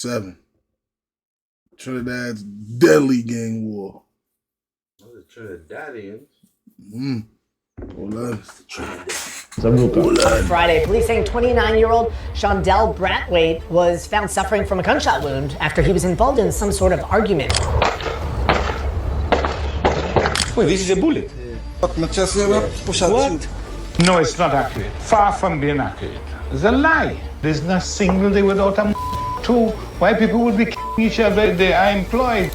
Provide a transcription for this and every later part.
7. Trinidad's deadly gang war. Those are Trinidadians. Hold on. On Friday, police saying 29-year-old Shondell Brathwaite was found suffering from a gunshot wound after he was involved in some sort of argument. Wait, this is a bullet. What? No, it's not accurate. Far from being accurate. It's a lie. There's not a single day without a two. Why people would be killing each other? They are employed.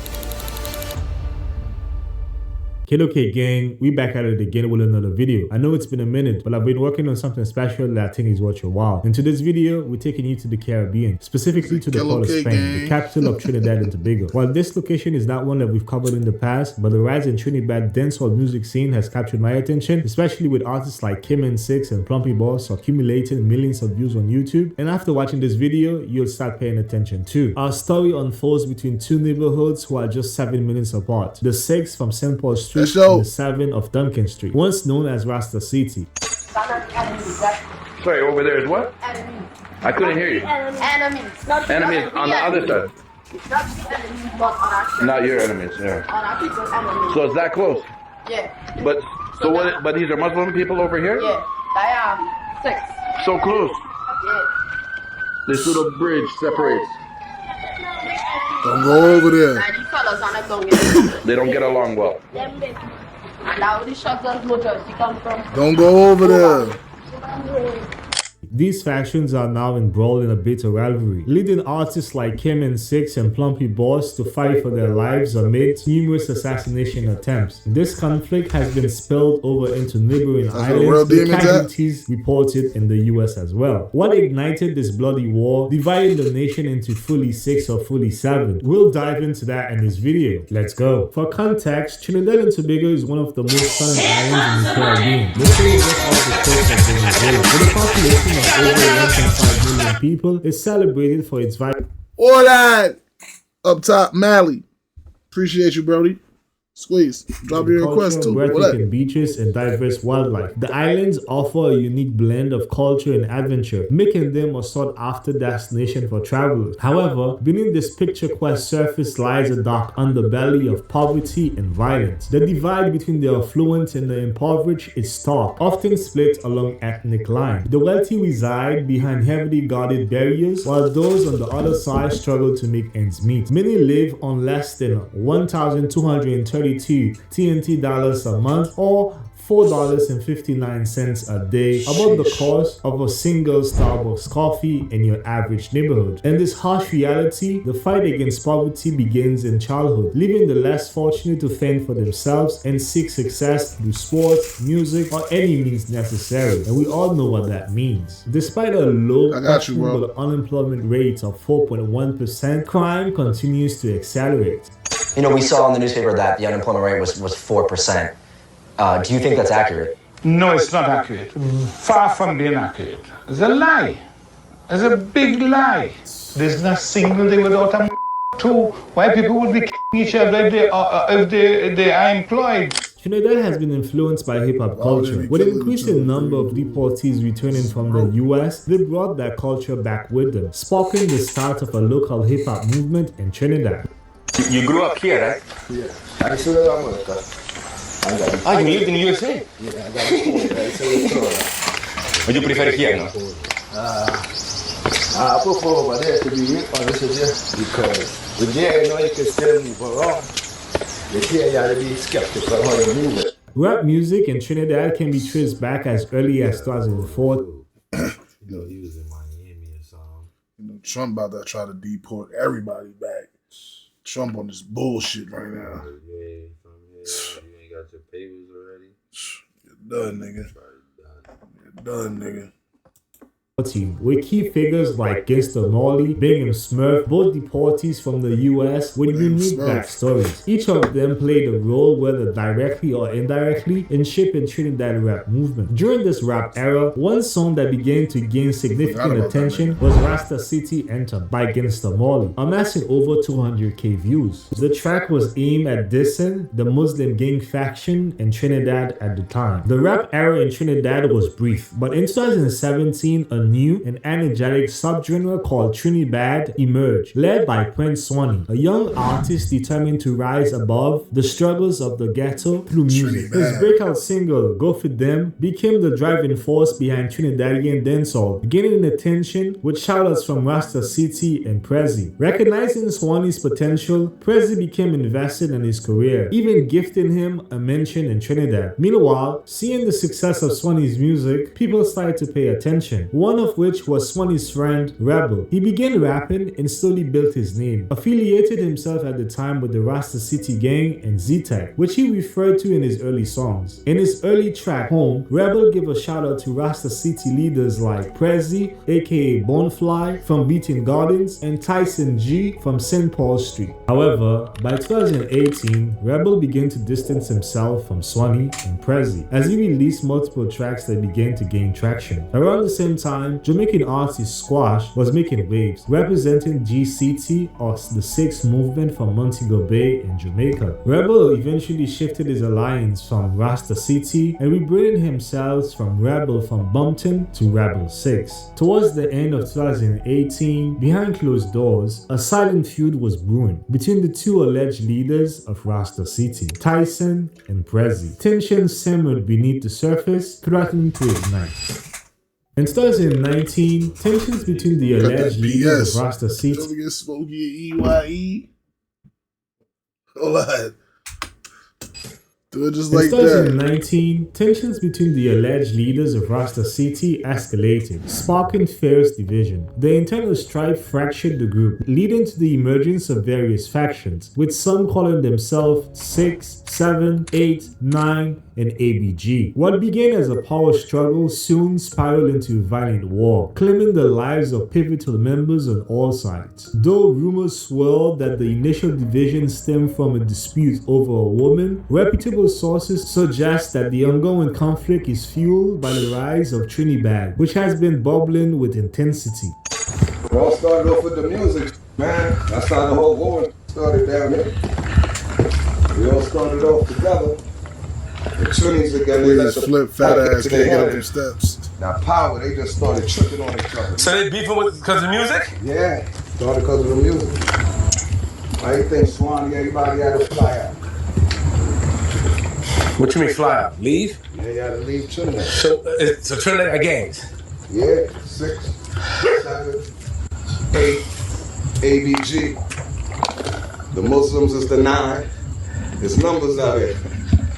Okay, gang, we back at it again with another video. I know it's been a minute, but I've been working on something special that I think is worth your while. In today's video, we're taking you to the Caribbean, specifically to the port of Spain, the capital of Trinidad and Tobago. While this location is not one that we've covered in the past, but the rise in Trinidad dancehall music scene has captured my attention, especially with artists like Kim and Six and Plumpy Boss accumulating millions of views on YouTube. And after watching this video, you'll start paying attention too. Our story unfolds between two neighborhoods who are just 7 minutes apart. The Six from St. Paul Street and the 7 of Duncan Street, once known as Rasta City. Sorry, over there is what? Enemies. I couldn't hear you. Enemies. Enemies on the other side. Not the enemies, but on our side. Not your enemies, yeah. On our people's enemies. So it's that close? Yeah. But so what? But these are Muslim people over here? Yeah. They are 6. So close. Yeah. This little bridge separates. Don't go over there. And these fellas on them don't get They don't get along well. And now the shotguns motors, you come from. Don't go over there. These factions are now embroiled in a bitter rivalry, leading artists like Kim and Six and Plumpy Boss to fight for their lives amid numerous assassination attempts. This conflict has been spilled over into neighboring islands, with casualties reported in the US as well. What ignited this bloody war, dividing the nation into fully 6 or fully 7? We'll dive into that in this video. Let's go. For context, Trinidad and Tobago is one of the most stunning islands in the Caribbean, located just off the coast of Venezuela, with a population of over 1.5 million people. Is celebrated for its vibrant. All that up top, Mally. Appreciate you, Brody. Squeeze. Drop your request too. Breathtaking beaches and diverse wildlife. The islands offer a unique blend of culture and adventure, making them a sought-after destination for travelers. However, beneath this picturesque surface lies a dark underbelly of poverty and violence. The divide between the affluent and the impoverished is stark, often split along ethnic lines. The wealthy reside behind heavily guarded barriers, while those on the other side struggle to make ends meet. Many live on less than 1,232 TNT dollars a month, or $4.59 a day, above the cost of a single Starbucks coffee in your average neighborhood. In this harsh reality, the fight against poverty begins in childhood, leaving the less fortunate to fend for themselves and seek success through sports, music, or any means necessary. And we all know what that means. Despite a low unemployment rate of 4.1%, crime continues to accelerate. You know, we saw in the newspaper that the unemployment rate was 4%. Do you think that's accurate? No, it's not accurate. Far from being accurate. It's a lie. It's a big lie. There's not a single day without a two. Why people would be killing each other if they are employed? Trinidad has been influenced by hip-hop culture. With an increasing number of deportees returning from the US, they brought that culture back with them, sparking the start of a local hip-hop movement in Trinidad. You grew up here, right? Yeah. I still live in America. Ah, you lived in the USA? Yeah, I got a phone. Would you prefer here, no? I prefer over there to be here, honest because with there, you know, you can still move around. But here, you have to be skeptical how you move it. Rap music in Trinidad can be traced back as early as 2004. You know, he was in Miami or something. You know, Trump about to try to deport everybody back. Trump on this bullshit right now. Yeah, from here. You ain't got your papers already. You're done, nigga. You're done, nigga. With key figures like Gangsta Molly, Big and Smurf, both deportees from the US with unique backstories. Each of them played a role, whether directly or indirectly, in shaping Trinidad rap movement. During this rap era, one song that began to gain significant attention was Rasta City Anthem by Gangsta Molly, amassing over 200k views. The track was aimed at dissing the Muslim gang faction in Trinidad at the time. The rap era in Trinidad was brief, but in 2017, a new and energetic subgenre called Trinibad emerged, led by Prince Swanee, a young artist determined to rise above the struggles of the ghetto through music. His breakout single, Go For Them, became the driving force behind Trinidadian dancehall, gaining attention with shoutouts from Rasta City and Prezi. Recognizing Swanee's potential, Prezi became invested in his career, even gifting him a mention in Trinidad. Meanwhile, seeing the success of Swanee's music, people started to pay attention, one of which was Swanee's friend, Rebel. He began rapping and slowly built his name, affiliated himself at the time with the Rasta City Gang and Z-Tech, which he referred to in his early songs. In his early track, Home, Rebel gave a shout out to Rasta City leaders like Prezi, aka Bonefly from Beaton Gardens, and Tyson G from St. Paul Street. However, by 2018, Rebel began to distance himself from Swanee and Prezi as he released multiple tracks that began to gain traction. Around the same time, Jamaican artist Squash was making waves, representing GCT or the Sixth Movement from Montego Bay in Jamaica. Rebel eventually shifted his alliance from Rasta City and rebranded himself from Rebel from Bumpton to Rebel 6. Towards the end of 2018, behind closed doors, a silent feud was brewing between the two alleged leaders of Rasta City, Tyson and Prezi. Tensions simmered beneath the surface, threatening to ignite. In 2019, tensions between the alleged leaders of Rasta City. Don't get Smokey and EYE. Hold on. Do it just like that. In 2019, tensions between the alleged leaders of Rasta City escalated, sparking fierce division. The internal strife fractured the group, leading to the emergence of various factions, with some calling themselves 6, 7, 8, 9, and ABG. What began as a power struggle soon spiraled into violent war, claiming the lives of pivotal members on all sides. Though rumors swirled that the initial division stemmed from a dispute over a woman, reputable sources suggest that the ongoing conflict is fueled by the rise of Trinibad, which has been bubbling with intensity. It all started off with the music, man. That's how the whole war started down there. We all started off together. The Trinnies again, They just flip fat ass, can't get up them steps. Now power, they just started tripping on each other. So they beefing because of music? Yeah, started because of the music. I think Swanee, everybody had to fly out. What you mean fly out? Leave? They had to leave Trinidad. So Trinidad got gangs? Yeah, 6, 7, 8, ABG. The Muslims is the 9. There's numbers out here.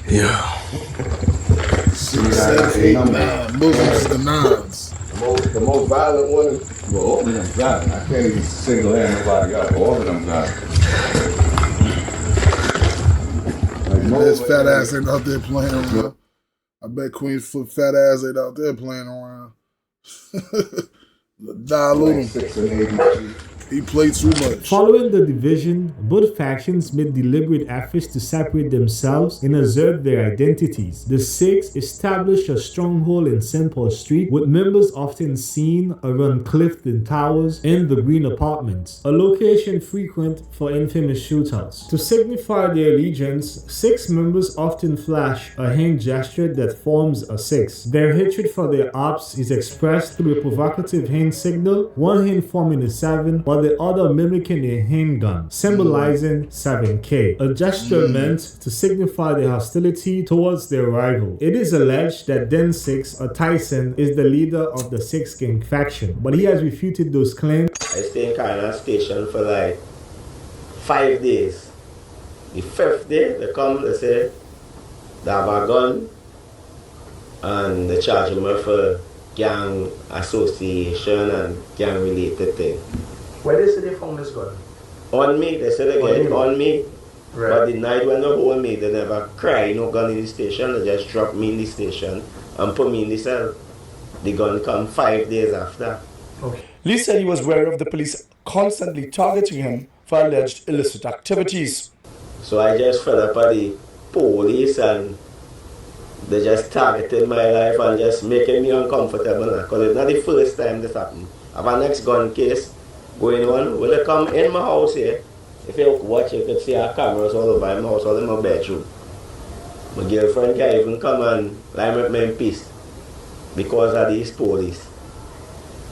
Yeah. 6, 7, 8, 9. Muslims is the 9s. The most violent one. Well, all of them got it. I can't even single hand nobody out. All of them got it. His fat ass ain't out there playing around. I bet Queen's foot fat ass ain't out there playing around. Dilute him. He played too much. Following the division, both factions made deliberate efforts to separate themselves and assert their identities. The Six established a stronghold in St. Paul Street, with members often seen around Clifton Towers and the Green Apartments, a location frequent for infamous shootouts. To signify their allegiance, Six members often flash a hand gesture that forms a 6. Their hatred for their ops is expressed through a provocative hand signal, one hand forming a 7, while the other mimicking a handgun, symbolizing 7K, a gesture meant to signify their hostility towards their rival. It is alleged that Den 6, or Tyson, is the leader of the 6 Gang faction, but he has refuted those claims. I stayed in Carolina Station for like 5 days. The 5th day, they come, they say, they have a gun, and they charge me for gang association and gang related thing. Where they say they found this gun? On me, they said they get it on me. Right. But the night when they hold me, they never cry, no gun in the station, they just drop me in the station and put me in the cell. The gun come 5 days after. Okay. Lee said he was wary of the police constantly targeting him for alleged illicit activities. So I just fed up at the police and they just targeted my life and just making me uncomfortable because it's not the first time this happened. I have a next gun case going on. When they come in my house here, if you watch, you could see our cameras all over my house, all in my bedroom. My girlfriend can even come and line up me in peace because of these police.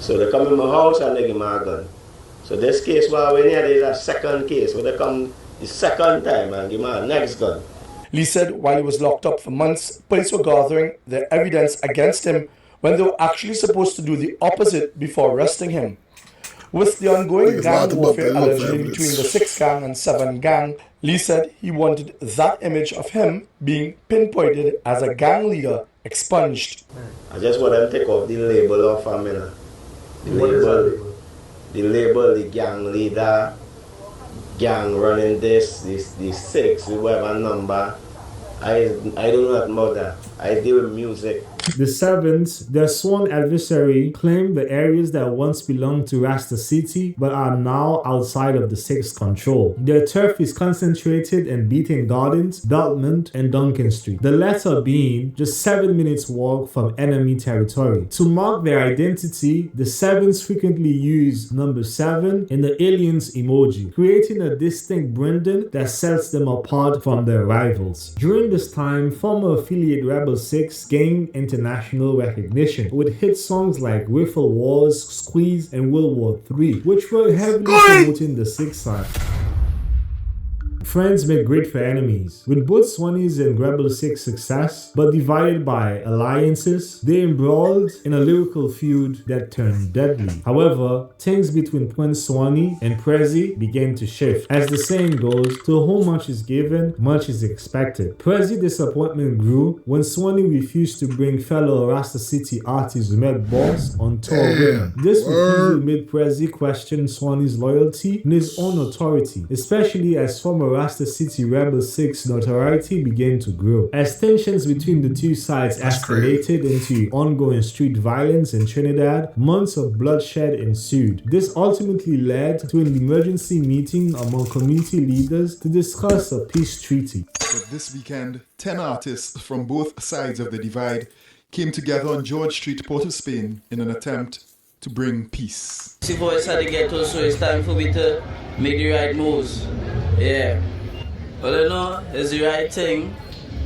So they come in my house and they give me a gun. So this case, well, when there is a second case, where they come the second time and give me a next gun. Lee said while he was locked up for months, police were gathering their evidence against him when they were actually supposed to do the opposite before arresting him. With the ongoing gang warfare allegedly between the 6 gang and 7 gang, Lee said he wanted that image of him being pinpointed as a gang leader expunged. I just want them to take off the label off of me. The label, the gang leader, gang running this, the 6, whatever number. I don't know nothing about that. I deal with music. The 7s, their sworn adversary, claimed the areas that once belonged to Rasta City but are now outside of the 6th control. Their turf is concentrated in Beaton Gardens, Belmont, and Duncan Street, the latter being just 7 minutes walk from enemy territory. To mark their identity, the 7s frequently use number 7 in the aliens emoji, creating a distinct branding that sets them apart from their rivals. During this time, former affiliate Rebel 6 gained international recognition with hit songs like Riffle Wars, Squeeze, and World War III, which were heavily promoting the 6th side. Friends make great for enemies. With both Swannies and Rebel 6 success, but divided by alliances, they embroiled in a lyrical feud that turned deadly. However, things between Prince Swanee and Prezi began to shift. As the saying goes, to whom much is given, much is expected. Prezi's disappointment grew when Swanee refused to bring fellow Rasta City artist Med Boss on tour with him. This refusal made Prezi question Swanee's loyalty and his own authority, especially as former Rasta City Rebel 6 notoriety began to grow. As tensions between the two sides escalated into ongoing street violence in Trinidad, months of bloodshed ensued. This ultimately led to an emergency meeting among community leaders to discuss a peace treaty. But this weekend, 10 artists from both sides of the divide came together on George Street, Port of Spain, in an attempt to bring peace. See, voice had to get to, so it's time for me to make the right moves. Yeah. Well, you know, it's the right thing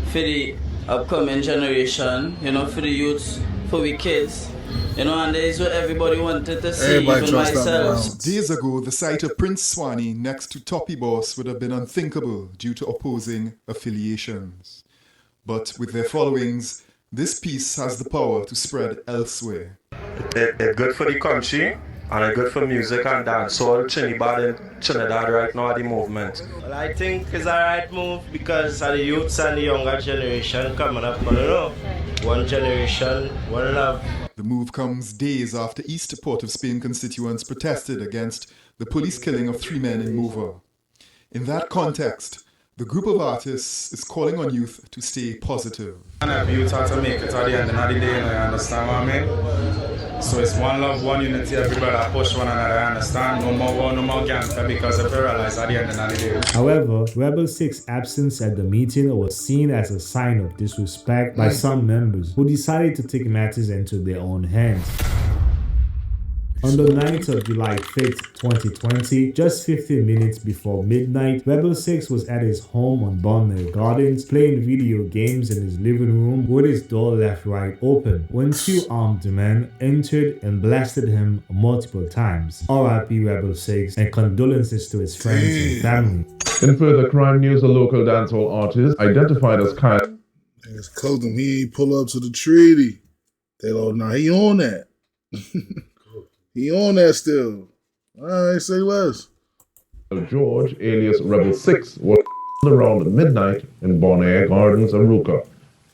for the upcoming generation, you know, for the youths, for the kids, you know, and that is what everybody wanted to see, even myself. Days ago, the sight of Prince Swanee next to Toppy Boss would have been unthinkable due to opposing affiliations. But with their followings, this peace has the power to spread elsewhere. It's good for the country. And it's good for music and dancehall. Trinibad and Trinidad right now are the movement. Well, I think it's a right move because of the youths and the younger generation coming up. You know, one generation, one love. The move comes days after East Port of Spain constituents protested against the police killing of 3 men in Mover. In that context, the group of artists is calling on youth to stay positive. And if youth have to make it at the end of the day, you understand what I mean? So it's one love, one unity, everybody push one another, I understand? No more war, no more gangster, because if you realize at the end of the day. However, Rebel 6's absence at the meeting was seen as a sign of disrespect by some members who decided to take matters into their own hands. On the 9th of July 5th, 2020, just 15 minutes before midnight, Rebel 6 was at his home on Bonner Gardens playing video games in his living room with his door left right open when 2 armed men entered and blasted him multiple times. R.I.P. Rebel 6 and condolences to his friends and family. In further crime news, a local dancehall artist identified as Kyle. Niggas told him he ain't pull up to the treaty. They go, nah, he on that. He on that still. Alright, say less. George, alias Rebel 6, was around midnight in Bonaire Gardens, Aruca.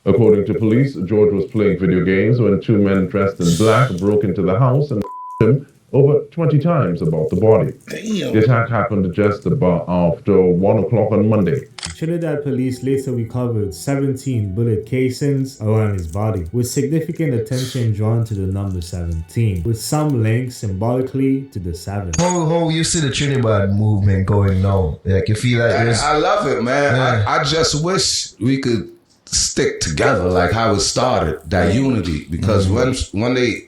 According to police, George was playing video games when 2 men dressed in black broke into the house and him over 20 times about the body. Damn. The attack happened just about after 1 o'clock on Monday. Trinidad police later recovered 17 bullet casings around his body, with significant attention drawn to the number 17, with some links symbolically to the 7. How you see the Trinibad movement going now? Like, you feel like I love it, man. Yeah. I just wish we could stick together like how it started, that unity, because when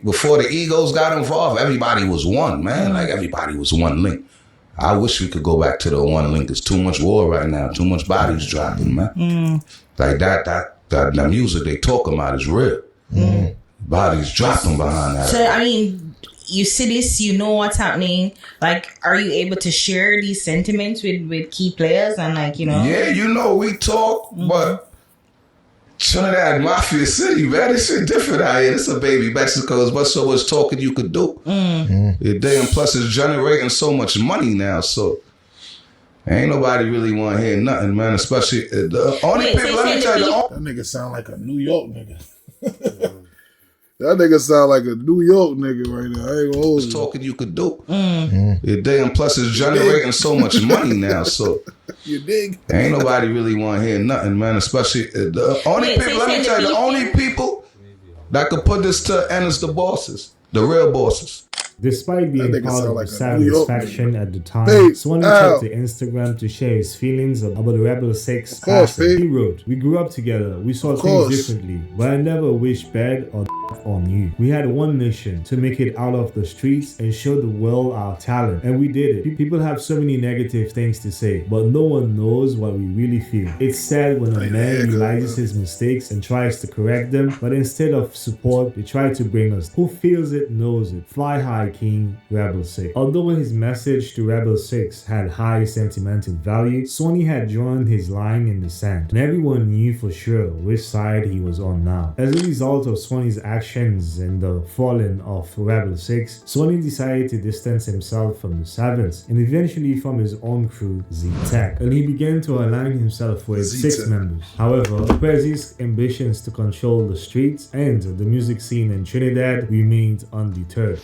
before the egos got involved, everybody was one, man. Like, everybody was one link. I wish we could go back to the one link. There's too much war right now, too much bodies dropping, man. Like that music they talk about is real. Bodies dropping behind that. So I mean, you see this, you know what's happening. Like, are you able to share these sentiments with key players and like, you know? Yeah, you know, we talk, but Trinidad Mafia City, man, this shit different out here. It's a baby Mexico's, but so much talking you could do. Yeah, damn, plus it's generating so much money now, so ain't nobody really want to hear nothing, man. Especially the only people. Let me tell you, that nigga sound like a New York nigga. That nigga sound like a New York nigga right now. I ain't gonna hold you. Talking you could do. Yeah, damn, plus it's generating so much money now, so you dig? Ain't nobody really want to hear nothing, man. Especially the only people. Let me tell you, the only people that could put this to end is the bosses, the real bosses. Despite being part of like the Savage faction at the time, Hey, Swanee took to Instagram to share his feelings about the Rebel 6 passing. He wrote, "We grew up together, we saw things differently, but I never wished bad or on you. We had one mission, to make it out of the streets and show the world our talent, and we did it. People have so many negative things to say, but no one knows what we really feel. It's sad when a man realizes his mistakes and tries to correct them, but instead of support, they try to bring us. Who feels it knows it. Fly high, King, Rebel 6. Although his message to Rebel 6 had high sentimental value, Swanee had drawn his line in the sand, and everyone knew for sure which side he was on now. As a result of Swanee's actions and the falling of Rebel 6, Swanee decided to distance himself from the Savants and eventually from his own crew, Z-Tech, and he began to align himself with 6 members. However, Prezzy's ambitions to control the streets and the music scene in Trinidad remained undeterred.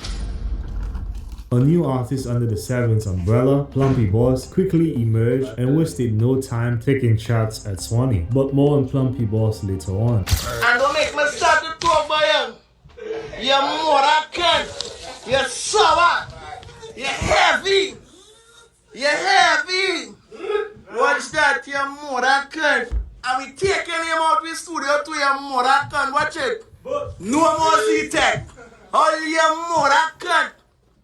A new artist under the Savants umbrella, Plumpy Boss, quickly emerged and wasted no time taking shots at Swanee. But more on Plumpy Boss later on. And don't make me start to talk by you. You're Moroccan. You're sour. You're heavy. You're heavy. Watch that, you're Moroccan. And we taking him out of the studio to your Moroccan. Watch it. No more Z-Tech. All your Moroccan.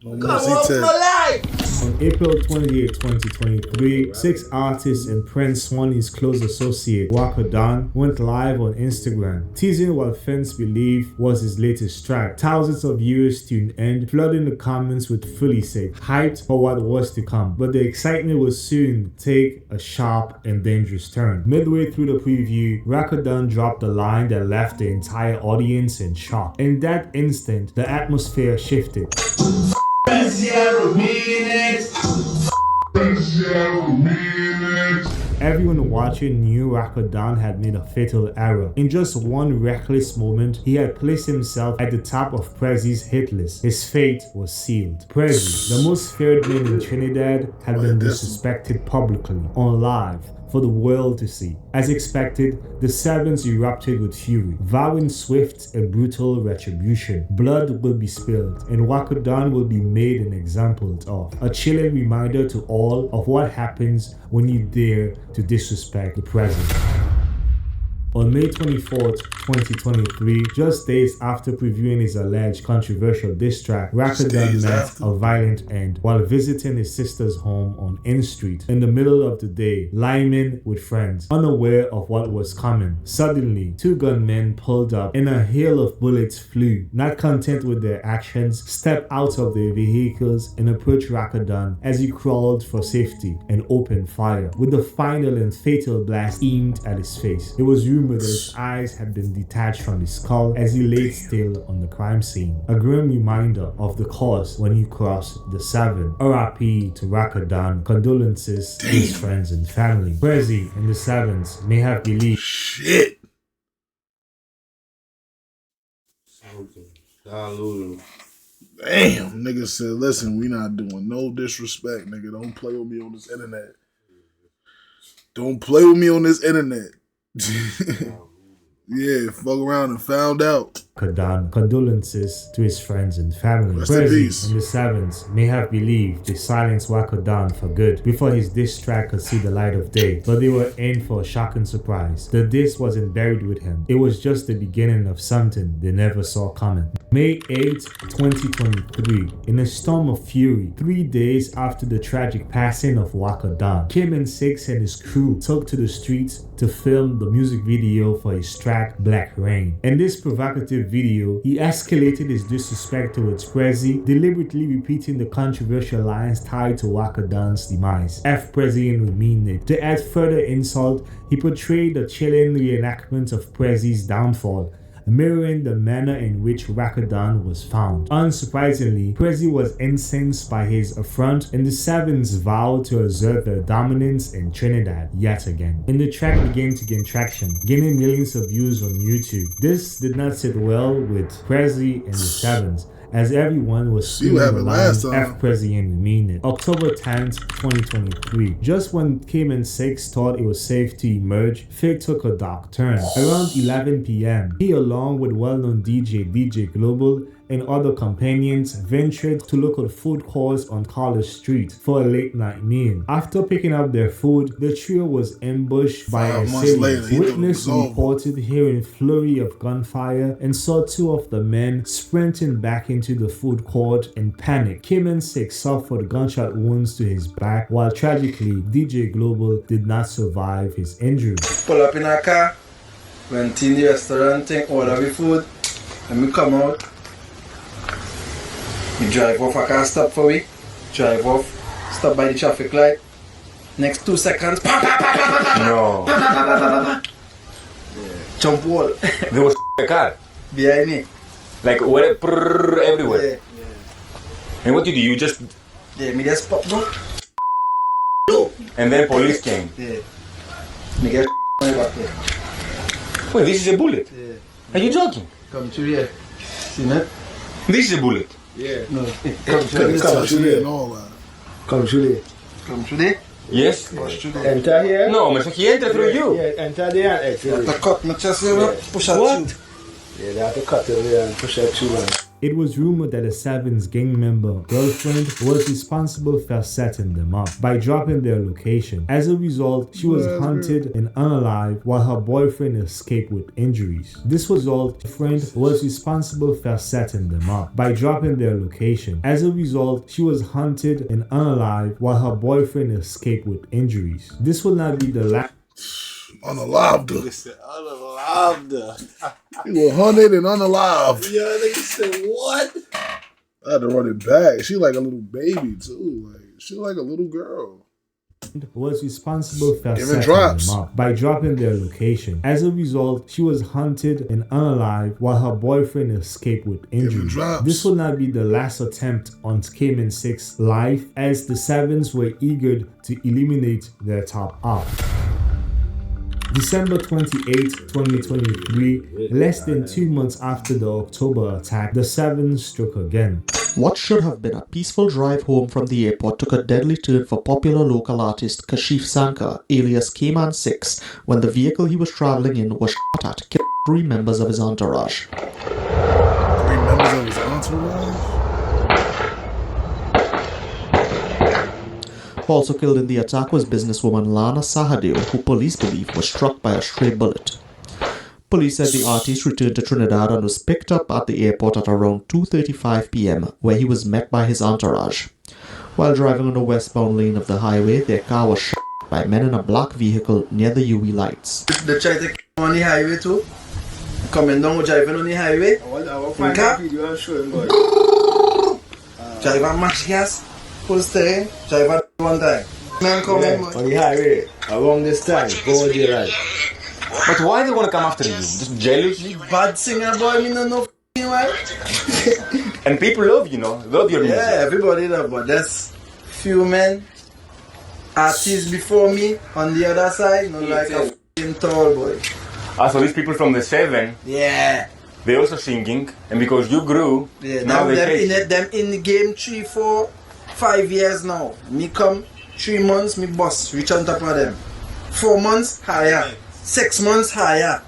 Come off my life. On April 28, 2023, 6 artists and Prince Swanee's close associate, Waka Don, went live on Instagram, teasing what fans believe was his latest track. Thousands of viewers tuned in, flooding the comments with fully sick, hyped for what was to come. But the excitement would soon take a sharp and dangerous turn. Midway through the preview, Waka Don dropped a line that left the entire audience in shock. In that instant, the atmosphere shifted. Everyone watching knew Rakadan had made a fatal error. In just one reckless moment, he had placed himself at the top of Prezzy's hit list. His fate was sealed. Prezzy, the most feared man in Trinidad, had been disrespected publicly, on live, for the world to see. As expected, the Savants erupted with fury, vowing swift and brutal retribution. Blood will be spilled, and Wakadan will be made an example of. A chilling reminder to all of what happens when you dare to disrespect the president. On May 24th, 2023, just days after previewing his alleged controversial diss track, Rakadan met a violent end while visiting his sister's home on N Street. In the middle of the day, liming with friends, unaware of what was coming. Suddenly, 2 gunmen pulled up and a hail of bullets flew. Not content with their actions, stepped out of their vehicles and approached Rakadan as he crawled for safety and opened fire, with the final and fatal blast aimed at his face. It was rumored that his eyes had been detached from his skull as he lay still on the crime scene. A grim reminder of the course when he crossed the Savant. RIP to Rakadan, condolences to his friends and family. Prezzy and the Savants may have believed. Shit. Damn, nigga said, listen, we not doing no disrespect, nigga. Don't play with me on this internet. Don't play with me on this internet. Yeah, fuck around and found out. Condolences to his friends and family. Prezzy and the Savants may have believed they silenced Wakadan for good before his diss track could see the light of day, but they were in for a shocking surprise. The diss wasn't buried with him. It was just the beginning of something they never saw coming. May 8, 2023, in a storm of fury, 3 days after the tragic passing of Wakadan, Kim and 6 and his crew took to the streets to film the music video for his track track Black Rain. In this provocative video, he escalated his disrespect towards Prezi, deliberately repeating the controversial lines tied to Waka Don's demise. F Prezi and we mean it. To add further insult, he portrayed a chilling reenactment of Prezi's downfall, mirroring the manner in which Rakadan was found. Unsurprisingly, Prezi was incensed by his affront, and the Sevens vowed to assert their dominance in Trinidad yet again. And the track began to gain traction, gaining millions of views on YouTube. This did not sit well with Prezi and the Sevens, as everyone was screaming the line F Prezi and we mean it. October 10th, 2023. Just when Cayman 6 thought it was safe to emerge, Fig took a dark turn. Around 11 p.m., he along with well-known DJ Global and other companions ventured to local food courts on College Street for a late night meal. After picking up their food, the trio was ambushed by assailants. Witness reported hearing flurry of gunfire and saw two of the men sprinting back into the food court in panic. Cayman 6 suffered gunshot wounds to his back, while tragically DJ Global did not survive his injuries. Pull up in a car, went in the restaurant, take all of the food, and we come out. We drive off, a car stop for me, drive off, stop by the traffic light. Next 2 seconds, No. Jump wall. There was a car behind me. Like everywhere. Yeah. And what did you do? You just. Yeah, me just pop go. And then police came. Yeah. Me get on the back there. Wait, this is a bullet? Yeah. Are you joking? Come through here. See that? This is a bullet? Yeah. No. Come through here. Come through there. Come through there? Yes. Enter here. No, man, he enter through you. Yeah, enter there and exit. You have to cut my chest here, push out what? Yeah, they have to cut it there and push out through. It was rumored that a Sevens gang member girlfriend was responsible for setting them up by dropping their location. As a result, she was hunted and unalive while her boyfriend escaped with injuries. This result, friend was responsible for setting them up by dropping their location. As a result, she was hunted and unalive while her boyfriend escaped with injuries. This will not be the last. Unalived her. Listen, unalived her. He was hunted and unalived. Yeah, they said what? I had to run it back. She like a little baby too. Like she like a little girl. Was responsible for setting them up by dropping their location. As a result, she was hunted and unalive while her boyfriend escaped with injuries. This will not be the last attempt on Cayman 6's life, as the Sevens were eager to eliminate their top op. December 28, 2023, less than 2 months after the October attack, the Sevens struck again. What should have been a peaceful drive home from the airport took a deadly turn for popular local artist Kashif Sanka, alias Cayman 6, when the vehicle he was traveling in was shot at, killing 3 members of his entourage. 3 members of his entourage? Also killed in the attack was businesswoman Lana Sahadeo, who police believe was struck by a stray bullet. Police said the artist returned to Trinidad and was picked up at the airport at around 2:35 p.m., where he was met by his entourage. While driving on the westbound lane of the highway, their car was shot by men in a black vehicle near the UE lights. They try to on the highway too. Coming down, driving on the highway. I will find that video and show him. Driver match gas. Full steering, driver one time. Man coming on the highway around this time, go there right. But why they want to come after you? Just jealous? Bad singer boy, me no know why. And people love you, know, love your music. Yeah, everybody love, but there's few men, artists before me on the other side, not like a f***ing tall boy. So these people from the 7, yeah, they also singing, and because you grew, yeah, now they them in the game 3, 4, 5 years now. Me come 3 months, me boss reach on top of them. 4 months higher, 6 months higher,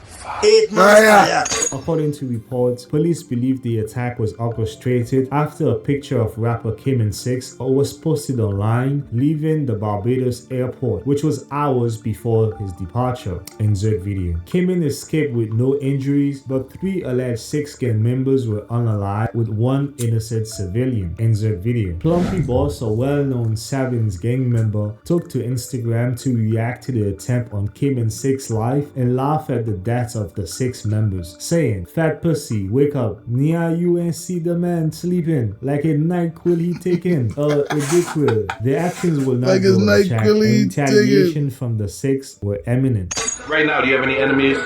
8 months higher. According to reports, police believe the attack was orchestrated after a picture of rapper Cayman 6 was posted online leaving the Barbados airport, which was hours before his departure. Insert video. Cayman escaped with no injuries, but 3 alleged 6 gang members were unalive, with 1 innocent civilian. Insert video. Plumpy Boss, a well-known Sevens gang member, took to Instagram to react to the attempt on Cayman 6's life and laugh at the death that of the 6 members, saying, "Fat pussy, wake up. Nia, you ain't see the man sleeping. Like a NyQuil he taking. A dick quill." Their actions will not Like go it's unchecked, NyQuil he and retaliation from the 6 were imminent. Right now, do you have any enemies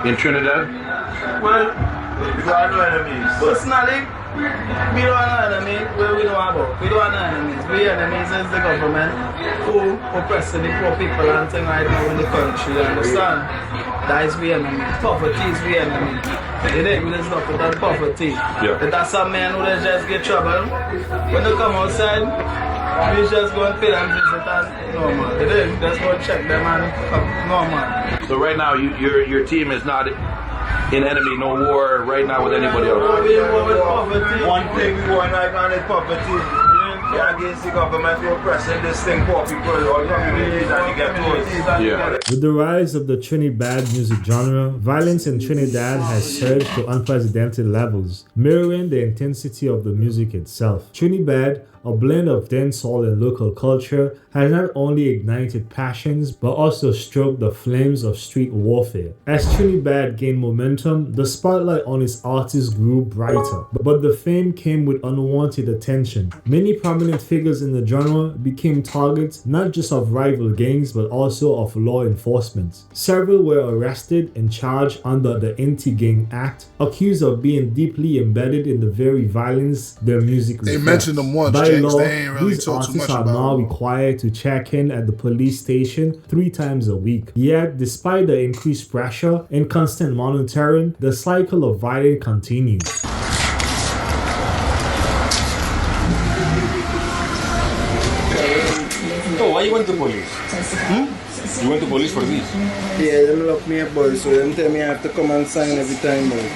in Trinidad? Well, we don't have no enemies. Personally, we don't have no enemies. Well, we don't have about. We don't have no enemies. We enemies is the government who oppressing the poor people and things right now in the country. You understand? That is we enemy. Poverty is we enemy. You think we just look at that poverty. Yeah. But that's some men who just get trouble. When they come outside, we just go and pay them visit and normal. You think? Just go and check them and come normal. So right now, your team is not in enemy, no war right now with anybody else. We war with poverty. One thing we want right now is poverty. Yeah, against the government who oppressing this thing, poor people or communities and they get towards. Yeah. With the rise of the Trinibad music genre, violence in Trinidad has surged to unprecedented levels, mirroring the intensity of the music itself. Trinibad, a blend of dancehall and local culture, has not only ignited passions but also stroked the flames of street warfare. As Trinidad gained momentum, the spotlight on its artists grew brighter, but the fame came with unwanted attention. Many prominent figures in the genre became targets not just of rival gangs but also of law enforcement. Several were arrested and charged under the Anti-Gang Act, accused of being deeply embedded in the very violence their music reflects. They mentioned them once, By James. law, They ain't really these talk too artists much are about now them. required to check in at the police station 3 times a week. Yet, despite the increased pressure and constant monitoring, the cycle of violence continues. So why you went to police? You went to police for this? Yeah, them lock me up, boy, so them tell me I have to come and sign every time, boy.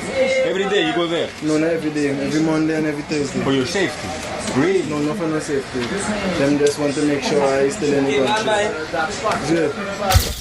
Every day you go there? No, not every day. Every Monday and every Thursday. For your safety? Really? No, not for no safety. Them just want to make sure I still in the country. Yeah.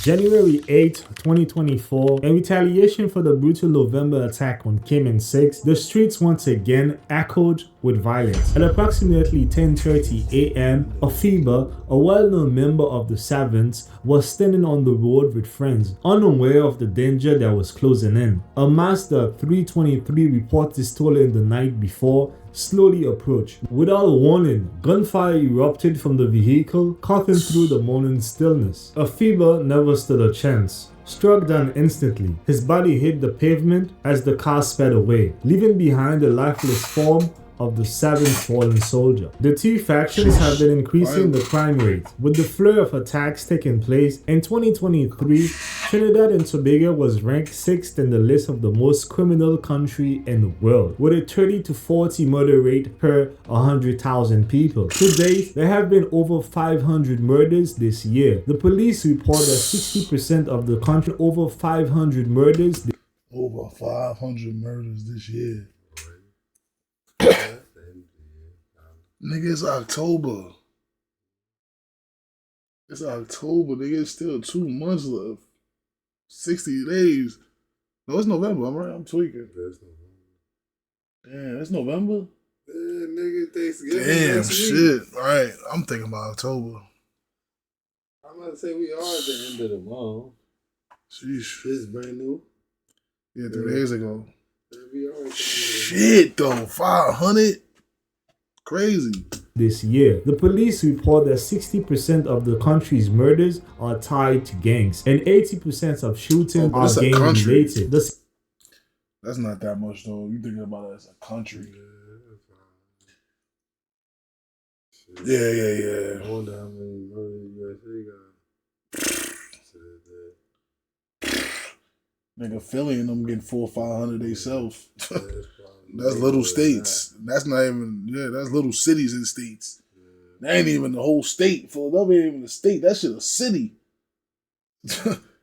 January 8, 2024, in retaliation for the brutal November attack on Kim and 6, the streets once again echoed with violence. At approximately 10:30 a.m., Afiba, a well-known member of the Savants, was standing on the road with friends, unaware of the danger that was closing in. A Mazda 323 reported stolen the night before slowly approached. Without warning, gunfire erupted from the vehicle, cutting through the morning stillness. Afiba never stood a chance. Struck down instantly, his body hit the pavement as the car sped away, leaving behind the lifeless form of the 7th fallen soldier. The 2 factions have been increasing the crime rate, with the flurry of attacks taking place. In 2023, Trinidad and Tobago was ranked 6th in the list of the most criminal country in the world, with a 30 to 40 murder rate per 100,000 people. To date, there have been over 500 murders this year. The police report that 60% of the country over 500 murders. Over 500 murders this year. Nigga, it's October. It's October, nigga. It's still 2 months left. 60 days. No, it's November. I'm right. I'm tweaking. Damn, it's November? Yeah, nigga, Thanksgiving. Damn, next week. shit. All right. I'm thinking about October. I'm about to say we are at the end of the month. Sheesh. This is brand new. Yeah, 3 days ago. Yeah, we are at the end of the Shit, though. 500? Crazy. This year, the police report that 60% of the country's murders are tied to gangs, and 80% of shootings are That's a gang country. related. That's not that much, though. You thinking about it as a country. Yeah. I wonder how many murders USA got. Nigga, Philly and them getting 400 or 500 themselves. That's little states. That's not even, that's little cities and states. That ain't even the whole state. Philadelphia ain't even a state. That shit a city.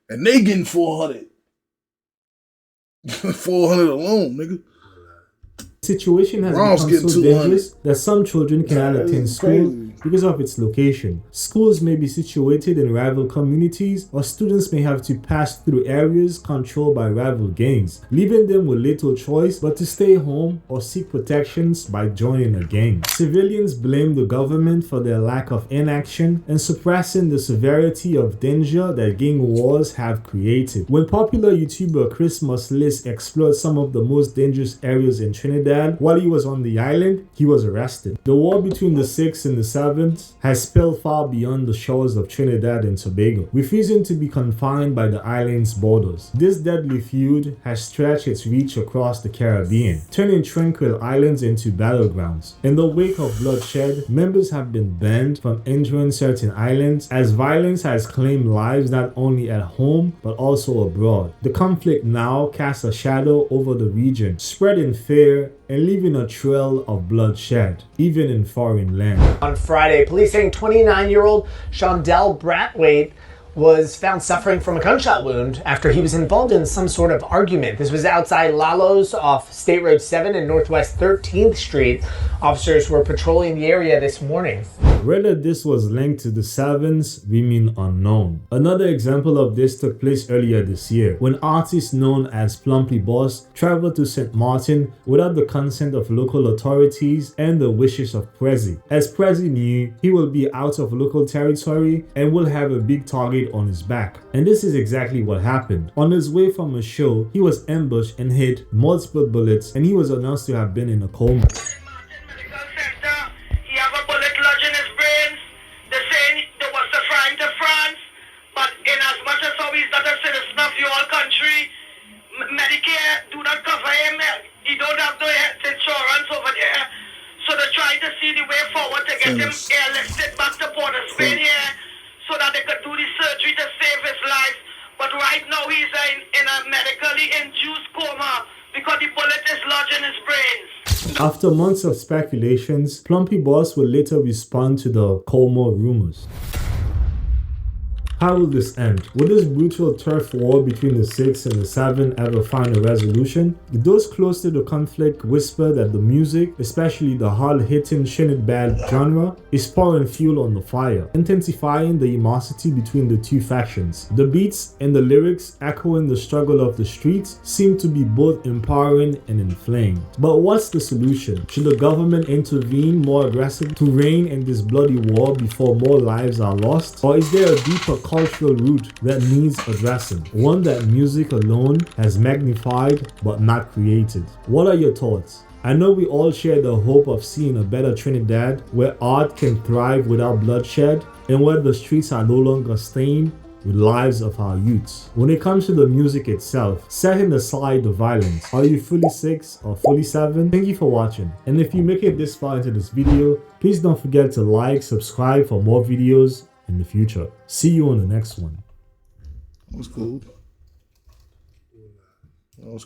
And they getting 400. 400 alone, nigga. Situation has Browns become getting so 200. dangerous that some children cannot attend school crazy. because of its location. Schools may be situated in rival communities, or students may have to pass through areas controlled by rival gangs, leaving them with little choice but to stay home or seek protections by joining a gang. Civilians blame the government for their lack of inaction and suppressing the severity of danger that gang wars have created. When popular YouTuber Chris Muslis explored some of the most dangerous areas in Trinidad while he was on the island, he was arrested. The war between the 6th and the 7th has spilled far beyond the shores of Trinidad and Tobago, refusing to be confined by the island's borders. This deadly feud has stretched its reach across the Caribbean, turning tranquil islands into battlegrounds. In the wake of bloodshed, members have been banned from entering certain islands as violence has claimed lives not only at home but also abroad. The conflict now casts a shadow over the region, spreading fear and leaving a trail of bloodshed, even in foreign land. On Friday, police saying 29-year-old Shondell Brathwaite was found suffering from a gunshot wound after he was involved in some sort of argument. This was outside Lalo's off State Road 7 and Northwest 13th Street. Officers were patrolling the area this morning. Whether this was linked to the 7s remain unknown. Another example of this took place earlier this year when artists known as Plumpy Boss traveled to St. Martin without the consent of local authorities and the wishes of Prezi. As Prezi knew, he will be out of local territory and will have a big target on his back. And this is exactly what happened. On his way from a show, he was ambushed and hit multiple bullets, and he was announced to have been in a coma. Medicare do not cover him. He don't have no health insurance over there. So they're trying to see the way forward to get him airlifted back to Port of Spain here so that they could do the surgery to save his life. But right now he's in a medically induced coma because the bullet is lodged in his brains. After months of speculations, Plumpy Boss will later respond to the coma rumors. How will this end? Will this brutal turf war between the 6 and the 7 ever find a resolution? Those close to the conflict whisper that the music, especially the hard-hitting Trinidad genre, is pouring fuel on the fire, intensifying the animosity between the two factions. The beats and the lyrics, echoing the struggle of the streets, seem to be both empowering and inflamed. But what's the solution? Should the government intervene more aggressively to rein in this bloody war before more lives are lost? Or is there a deeper cultural root that needs addressing, one that music alone has magnified but not created? What are your thoughts? I know we all share the hope of seeing a better Trinidad where art can thrive without bloodshed and where the streets are no longer stained with lives of our youths. When it comes to the music itself, setting aside the violence, are you fully 6 or fully 7? Thank you for watching, and if you make it this far into this video, please don't forget to like, subscribe for more videos in the future. See you on the next one. That was cool. That was